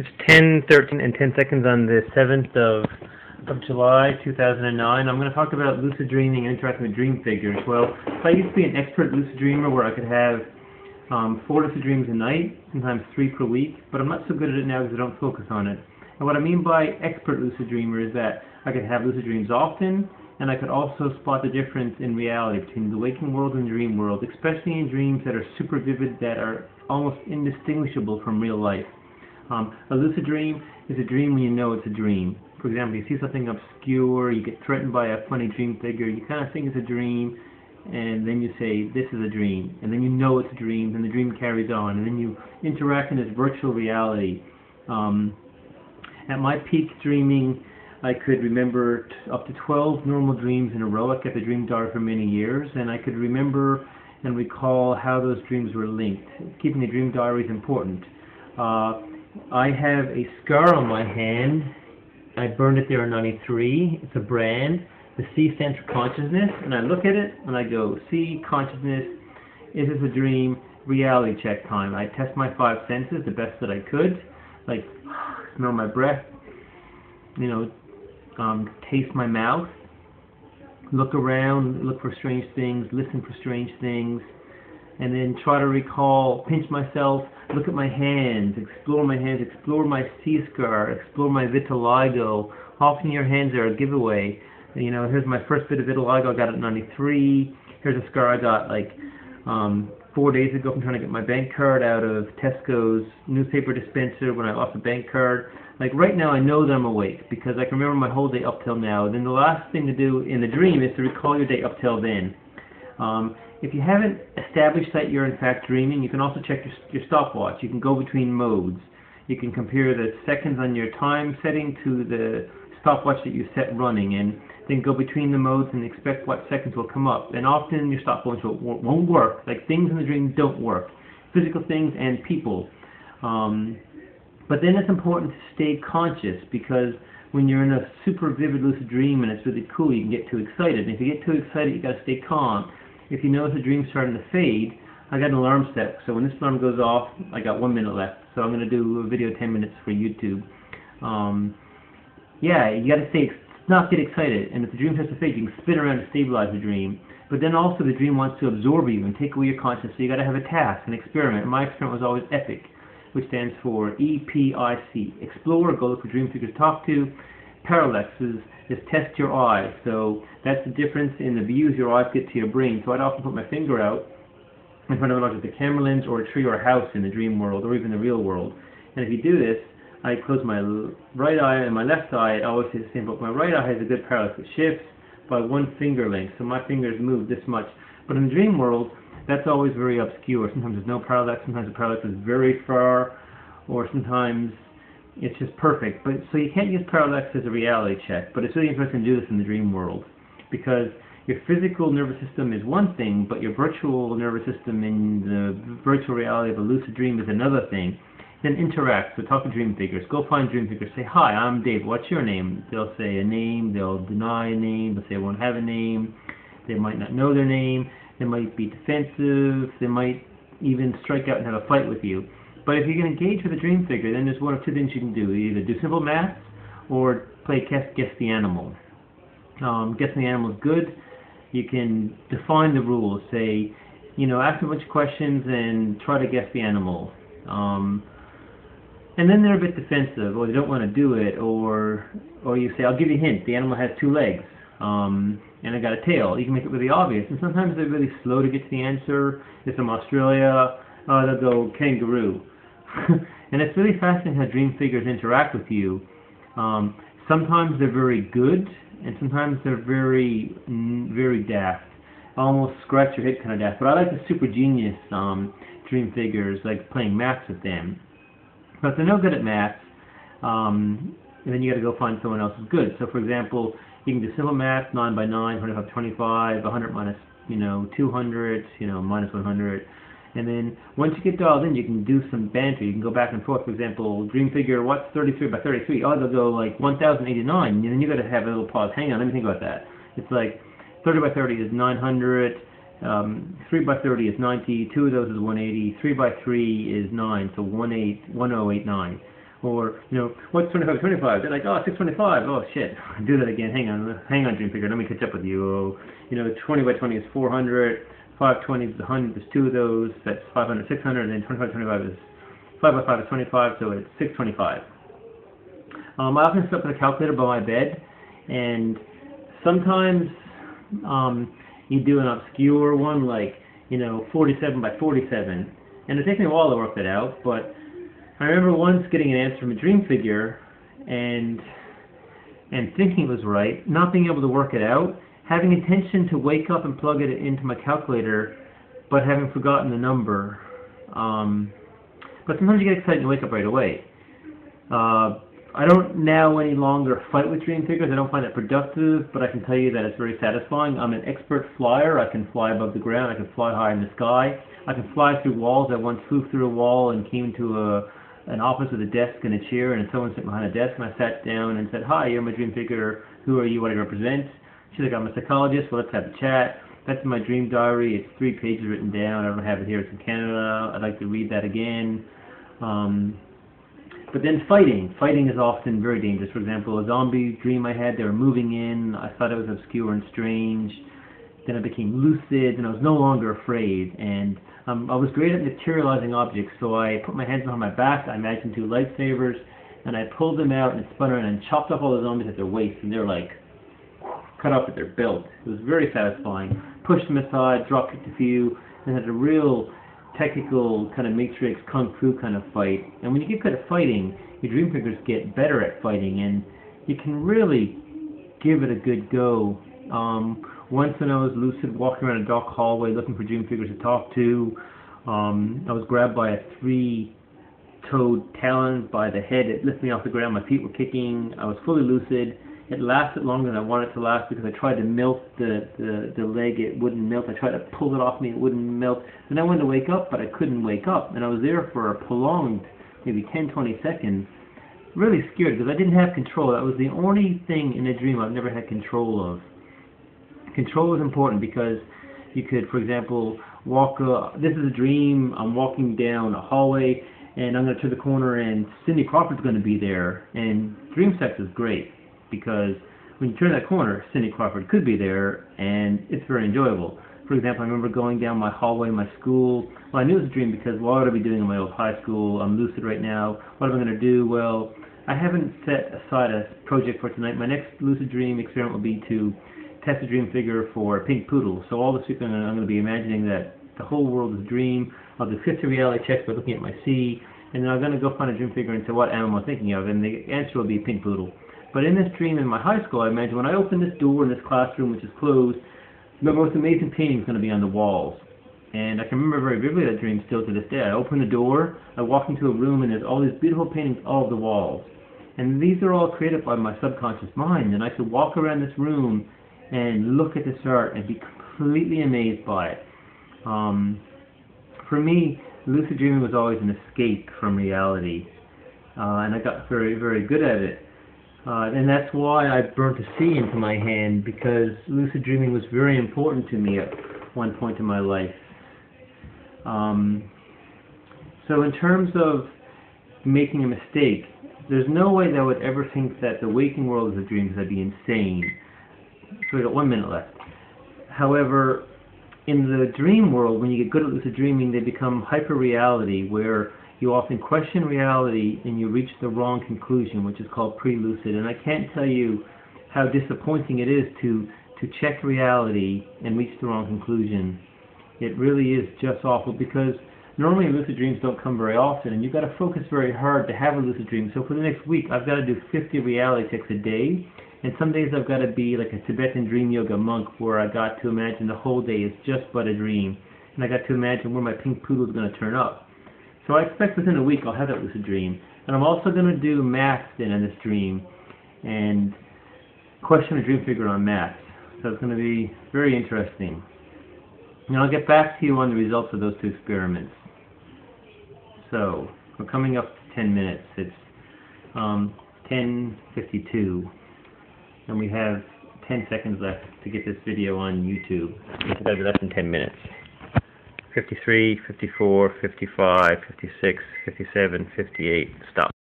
It's 10:13 and 10 seconds on the 7th of July 2009. I'm going to talk about lucid dreaming and interacting with dream figures. Well, I used to be an expert lucid dreamer where I could have 4 lucid dreams a night, sometimes 3 per week, but I'm not so good at it now because I don't focus on it. And what I mean by expert lucid dreamer is that I could have lucid dreams often, and I could also spot the difference in reality between the waking world and the dream world, especially in dreams that are super vivid, that are almost indistinguishable from real life. A lucid dream is a dream when you know it's a dream. For example, you see something obscure, you get threatened by a funny dream figure, you kind of think it's a dream, and then you say, this is a dream, and then you know it's a dream, and the dream carries on, and then you interact in this virtual reality. At my peak dreaming, I could remember up to 12 normal dreams in a row. I kept a dream diary for many years, and I could remember and recall how those dreams were linked. Keeping a dream diary is important. I have a scar on my hand. I burned it there in '93. It's a brand. The C stands for consciousness, and I look at it and I go, C, consciousness, is this a dream? Reality check time. I test my 5 senses the best that I could, like smell my breath, taste my mouth, look around, look for strange things, listen for strange things, and then try to recall, pinch myself, look at my hands, explore my C scar, explore my vitiligo. Often your hands are a giveaway. Here's my first bit of vitiligo, I got it in '93. Here's a scar I got like 4 days ago from trying to get my bank card out of Tesco's newspaper dispenser when I lost a bank card. Like right now I know that I'm awake because I can remember my whole day up till now. Then the last thing to do in the dream is to recall your day up till then. If you haven't established that you're in fact dreaming, you can also check your stopwatch. You can go between modes. You can compare the seconds on your time setting to the stopwatch that you set running, and then go between the modes and expect what seconds will come up. And often your stopwatch won't work. Like things in the dream don't work. Physical things and people. But then it's important to stay conscious, because when you're in a super vivid lucid dream and it's really cool, you can get too excited. And if you get too excited, you got to stay calm. If you notice the dream's starting to fade, I got an alarm set. So when this alarm goes off, I got 1 minute left. So I'm going to do a video 10 minutes for YouTube. Yeah, you got to not get excited. And if the dream has to fade, you can spin around to stabilize the dream. But then also the dream wants to absorb you and take away your consciousness. So you got to have a task, an experiment. And my experiment was always EPIC, which stands for EPIC. Explore, go look for dream figures to talk to. Parallax is test your eyes. So that's the difference in the views your eyes get to your brain. So I'd often put my finger out in front of an object, the camera lens or a tree or a house in the dream world or even the real world. And if you do this, I close my right eye and my left eye. It always says the same, but my right eye has a good parallax. It shifts by 1 finger length, so my fingers move this much. But in the dream world, that's always very obscure. Sometimes there's no parallax, sometimes the parallax is very far, or sometimes it's just perfect. But so you can't use parallax as a reality check, but it's really interesting to do this in the dream world, because your physical nervous system is one thing, but your virtual nervous system in the virtual reality of a lucid dream is another thing. Then interact, so talk to dream figures. Go find dream figures. Say, hi, I'm Dave. What's your name? They'll say a name. They'll deny a name. They'll say I won't have a name. They might not know their name. They might be defensive. They might even strike out and have a fight with you. But if you can engage with a dream figure, then there's one of 2 things you can do. You either do simple math or play guess the animal. Guessing the animal is good. You can define the rules. Say, ask a bunch of questions and try to guess the animal. And then they're a bit defensive, or they don't want to do it, or you say, I'll give you a hint, the animal has 2 legs, and I got a tail. You can make it really obvious, and sometimes they're really slow to get to the answer. If from Australia, they'll go kangaroo. And it's really fascinating how dream figures interact with you. Sometimes they're very good, and sometimes they're very, very daft. Almost scratch your head kind of daft. But I like the super genius dream figures, like playing maths with them. But if they're no good at maths, then you got to go find someone else who's good. So for example, you can do simple math, 9 by 9, 25 25, 100 minus 200, minus 100. And then once you get dialed in, you can do some banter. You can go back and forth. For example, dream figure, what's 33 by 33? Oh, they'll go like 1089. And then you got to have a little pause. Hang on, let me think about that. It's like 30 by 30 is 900. 3 by 30 is 90, 2 of those is 180, 3 by 3 is 9, so 1089. Or, you know, what's 25, 25? They're like, oh, 625. Oh, shit. Do that again. Hang on, Dream Figure. Let me catch up with you. Oh, you know, 20 by 20 is 400. 520 is 100. There's two of those. That's 500, 600. And then 25, 25 is 5 by 5 is 25. So it's 625. I often sit up with a calculator by my bed. And sometimes you do an obscure one, like, you know, 47 by 47. And it takes me a while to work that out, but I remember once getting an answer from a dream figure and thinking it was right, not being able to work it out, having intention to wake up and plug it into my calculator, but having forgotten the number. But sometimes you get excited and you wake up right away. I don't now any longer fight with dream figures. I don't find it productive, but I can tell you that it's very satisfying. I'm an expert flyer. I can fly above the ground. I can fly high in the sky. I can fly through walls. I once flew through a wall and came to an office with a desk and a chair, and someone sat behind a desk, and I sat down and said, "Hi, you're my dream figure. Who are you? What do you represent?" She's like, "I'm a psychologist. Well, let's have a chat." That's in my dream diary. It's 3 pages written down. I don't have it here. It's in Canada. I'd like to read that again. But then fighting is often very dangerous. For example, a zombie dream I had, they were moving in. I thought it was obscure and strange. Then I became lucid, and I was no longer afraid. And I was great at materializing objects, so I put my hands behind my back. I imagined 2 lightsabers, and I pulled them out and spun around and chopped off all the zombies at their waist, and they're like cut off at their belt. It was very satisfying. Pushed them aside, drop kicked a few, and had a real technical kind of Matrix Kung Fu kind of fight. And when you get good at fighting, your dream figures get better at fighting, and you can really give it a good go. Once when I was lucid, walking around a dark hallway looking for dream figures to talk to, I was grabbed by a 3-toed talon by the head. It lifted me off the ground. My feet were kicking. I was fully lucid. It lasted longer than I wanted it to last because I tried to melt the leg. It wouldn't melt. I tried to pull it off me. It wouldn't melt. Then I wanted to wake up, but I couldn't wake up. And I was there for a prolonged, maybe 10, 20 seconds, really scared because I didn't have control. That was the only thing in a dream I've never had control of. Control is important because you could, for example, walk. This is a dream. I'm walking down a hallway, and I'm going to turn the corner, and Cindy Crawford's going to be there. And dream sex is great because when you turn that corner, Cindy Crawford could be there, and it's very enjoyable. For example, I remember going down my hallway in my school. Well, I knew it was a dream because what would I be doing in my old high school? I'm lucid right now. What am I going to do? Well, I haven't set aside a project for tonight. My next lucid dream experiment will be to test a dream figure for a pink poodle. So all this week I'm going to be imagining that the whole world is a dream. I'll do 50 reality checks by looking at my C, and then I'm going to go find a dream figure and say what animal I'm thinking of, and the answer will be a pink poodle. But in this dream in my high school, I imagine when I open this door in this classroom, which is closed, the most amazing painting is going to be on the walls. And I can remember very vividly that dream still to this day. I open the door, I walk into a room, and there's all these beautiful paintings all over the walls. And these are all created by my subconscious mind, and I could walk around this room and look at this art and be completely amazed by it. For me, lucid dreaming was always an escape from reality, and I got very, very good at it. And that's why I burnt a C into my hand, because lucid dreaming was very important to me at one point in my life. So in terms of making a mistake, there's no way that I would ever think that the waking world is a dream, because I'd be insane. So we got 1 minute left. However, in the dream world, when you get good at lucid dreaming, they become hyper-reality, where you often question reality and you reach the wrong conclusion, which is called pre-lucid. And I can't tell you how disappointing it is to check reality and reach the wrong conclusion. It really is just awful, because normally lucid dreams don't come very often, and you've got to focus very hard to have a lucid dream. So for the next week, I've got to do 50 reality checks a day. And some days I've got to be like a Tibetan dream yoga monk, where I got to imagine the whole day is just but a dream. And I got to imagine where my pink poodle is going to turn up. So I expect within a week I'll have that lucid dream. And I'm also going to do math then in this dream, and question a dream figure on math. So it's going to be very interesting. And I'll get back to you on the results of those 2 experiments. So we're coming up to 10 minutes. It's 10:52. And we have 10 seconds left to get this video on YouTube. It's going to be less than 10 minutes. 53, 54, 55, 56, 57, 58. Stop.